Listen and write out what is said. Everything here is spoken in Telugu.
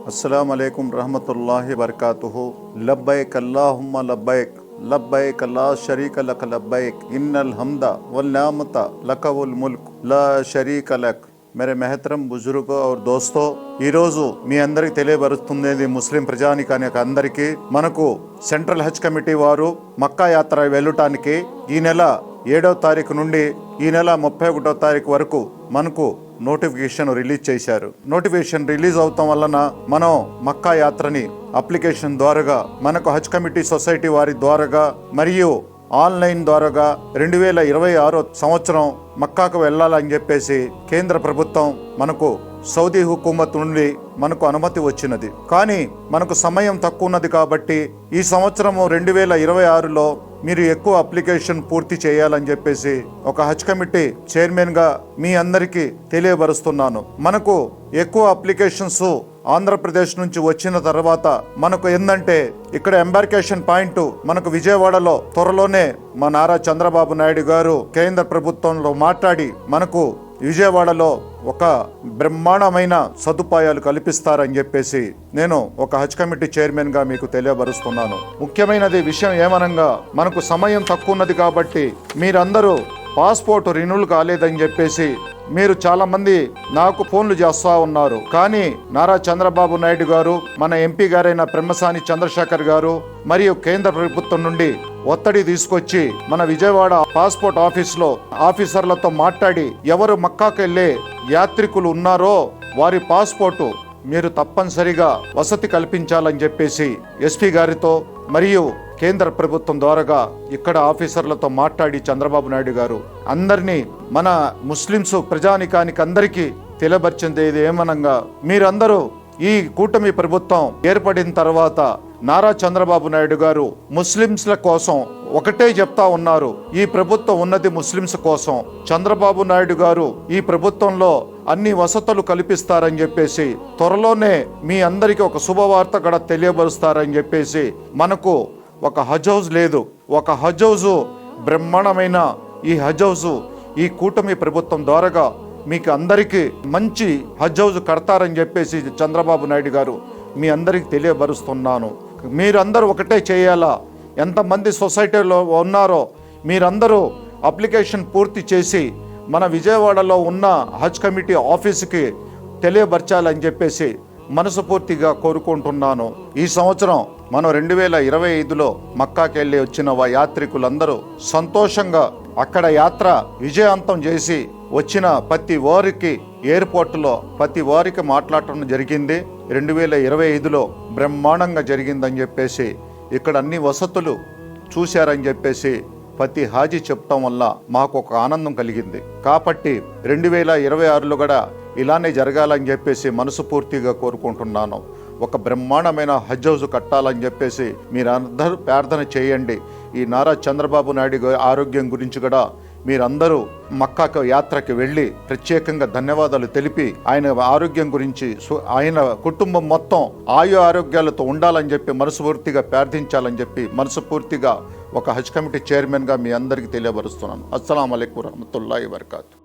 अस्सलामु अलैकुम रहमतुल्लाहि वबरकातुहू। लब्बैक अल्लाहुम्मा लब्बैक लब्बैक ला शरीक लक लब्बैक इन्नल हम्दा वल निअमता लक वल मुल्क ला शरीक लक। मेरे महतरम बुजुर्गों और दोस्तों, ఈ రోజు మీ అందరికి తెలియబరుస్తున్నది ముస్లిం ప్రజానికానికి అందరికీ మనకు సెంట్రల్ హజ్ కమిటీ వారు మక్కా యాత్ర వెళ్ళటానికి ఈ నెల 7వ తారీఖు నుండి ఈ నెల 31వ తారీఖు వరకు మనకు నోటిఫికేషన్ రిలీజ్ చేశారు. నోటిఫికేషన్ రిలీజ్ అవటం వలన మనం మక్కా యాత్రని అప్లికేషన్ ద్వారాగా మనకు హజ్ కమిటీ సొసైటీ వారి ద్వారాగా మరియు ఆన్లైన్ ద్వారాగా 2026 సంవత్సరం మక్కాకు వెళ్ళాలని చెప్పేసి కేంద్ర ప్రభుత్వం మనకు సౌదీ హుకూమత్ నుండి మనకు అనుమతి వచ్చినది. కానీ మనకు సమయం తక్కువ ఉన్నది కాబట్టి ఈ సంవత్సరము 2026లో మీరు ఎక్కువ అప్లికేషన్ పూర్తి చేయాలని చెప్పేసి ఒక హజ్ కమిటీ చైర్మన్గా మీ అందరికీ తెలియబరుస్తున్నాను. మనకు ఎక్కువ అప్లికేషన్స్ ఆంధ్రప్రదేశ్ నుంచి వచ్చిన తర్వాత మనకు ఏందంటే ఇక్కడ ఎంబార్కేషన్ పాయింట్ మనకు విజయవాడలో త్వరలోనే మా నారా చంద్రబాబు నాయుడు గారు కేంద్ర ప్రభుత్వంలో మాట్లాడి మనకు విజయవాడలో ఒక బ్రహ్మాండమైన సదుపాయాలు కల్పిస్తారని చెప్పేసి నేను ఒక హజ్ కమిటీ చైర్మన్ గా మీకు తెలియబరుస్తున్నాను. ముఖ్యమైనది విషయం ఏమనగా మనకు సమయం తక్కువ ఉన్నది కాబట్టి మీరందరూ పాస్పోర్ట్ రిన్యూల్ కాలేదని చెప్పేసి మీరు చాలా మంది నాకు ఫోన్లు చేస్తా ఉన్నారు. కానీ నారా చంద్రబాబు నాయుడు గారు, మన ఎంపీ గారైన పెమ్మసాని చంద్రశేఖర్ గారు మరియు కేంద్ర ప్రభుత్వం నుండి ఒత్తిడి తీసుకొచ్చి మన విజయవాడ పాస్పోర్ట్ ఆఫీస్లో ఆఫీసర్లతో మాట్లాడి ఎవరు మక్కాకు వెళ్ళే యాత్రికులు ఉన్నారో వారి పాస్పోర్టు మీరు తప్పనిసరిగా వసతి కల్పించాలని చెప్పేసి ఎస్పీ గారితో మరియు కేంద్ర ప్రభుత్వం ద్వారాగా ఇక్కడ ఆఫీసర్లతో మాట్లాడి చంద్రబాబు నాయుడు గారు అందరినీ మన ముస్లింస్ ప్రజానికానికి అందరికీ తెలియపరిచింది ఏమనగా మీరందరూ ఈ కూటమి ప్రభుత్వం ఏర్పడిన తర్వాత నారా చంద్రబాబు నాయుడు గారు ముస్లింస్ల కోసం ఒకటే చెప్తా ఉన్నారు. ఈ ప్రభుత్వం ఉన్నది ముస్లింస్ కోసం. చంద్రబాబు నాయుడు గారు ఈ ప్రభుత్వంలో అన్ని వసతులు కల్పిస్తారని చెప్పేసి త్వరలోనే మీ అందరికీ ఒక శుభవార్త కూడా తెలియబరుస్తారని చెప్పేసి మనకు ఒక హజ్ హౌస్ లేదు. ఒక హజ్ హౌస్ బ్రహ్మాండమైన ఈ హజ్ హౌస్ ఈ కూటమి ప్రభుత్వం ద్వారాగా మీకు అందరికీ మంచి హజ్ హౌస్ కడతారని చెప్పేసి చంద్రబాబు నాయుడు గారు మీ అందరికీ తెలియబరుస్తున్నాను. మీరందరూ ఒకటే చేయాలా. ఎంతమంది సొసైటీలో ఉన్నారో మీరందరూ అప్లికేషన్ పూర్తి చేసి మన విజయవాడలో ఉన్న హజ్ కమిటీ ఆఫీసుకి తెలియపరచాలని చెప్పేసి మనస్ఫూర్తిగా కోరుకుంటున్నాను. ఈ సంవత్సరం మనం 2025లో మక్కాకి వెళ్ళి వచ్చిన యాత్రికులందరూ సంతోషంగా అక్కడ యాత్ర విజయవంతం చేసి వచ్చిన ప్రతి వారికి ఎయిర్పోర్టులో ప్రతి వారికి మాట్లాడటం జరిగింది. 2025లో బ్రహ్మాండంగా జరిగిందని చెప్పేసి ఇక్కడ అన్ని వసతులు చూశారని చెప్పేసి ప్రతి హాజీ చెప్తాం వల్ల మాకు ఒక ఆనందం కలిగింది. కాబట్టి 2026లో కూడా ఇలానే జరగాలని చెప్పేసి మనస్ఫూర్తిగా కోరుకుంటున్నాను. ఒక బ్రహ్మాండమైన హజ్ హౌస్ కట్టాలని చెప్పేసి మీరందరూ ప్రార్థన చేయండి. ఈ నారా చంద్రబాబు నాయుడు ఆరోగ్యం గురించి కూడా మీరందరూ మక్కాకు యాత్రకి వెళ్ళి ప్రత్యేకంగా ధన్యవాదాలు తెలిపి ఆయన ఆరోగ్యం గురించి ఆయన కుటుంబం మొత్తం ఆయు ఆరోగ్యాలతో ఉండాలని చెప్పి మనస్ఫూర్తిగా ప్రార్థించాలని చెప్పి మనస్ఫూర్తిగా ఒక హజ్ కమిటీ చైర్మన్గా మీ అందరికీ తెలియబరుస్తున్నాను. అస్సలాము అలైకుం వరహమతుల్లాహి వబరకాతుహు.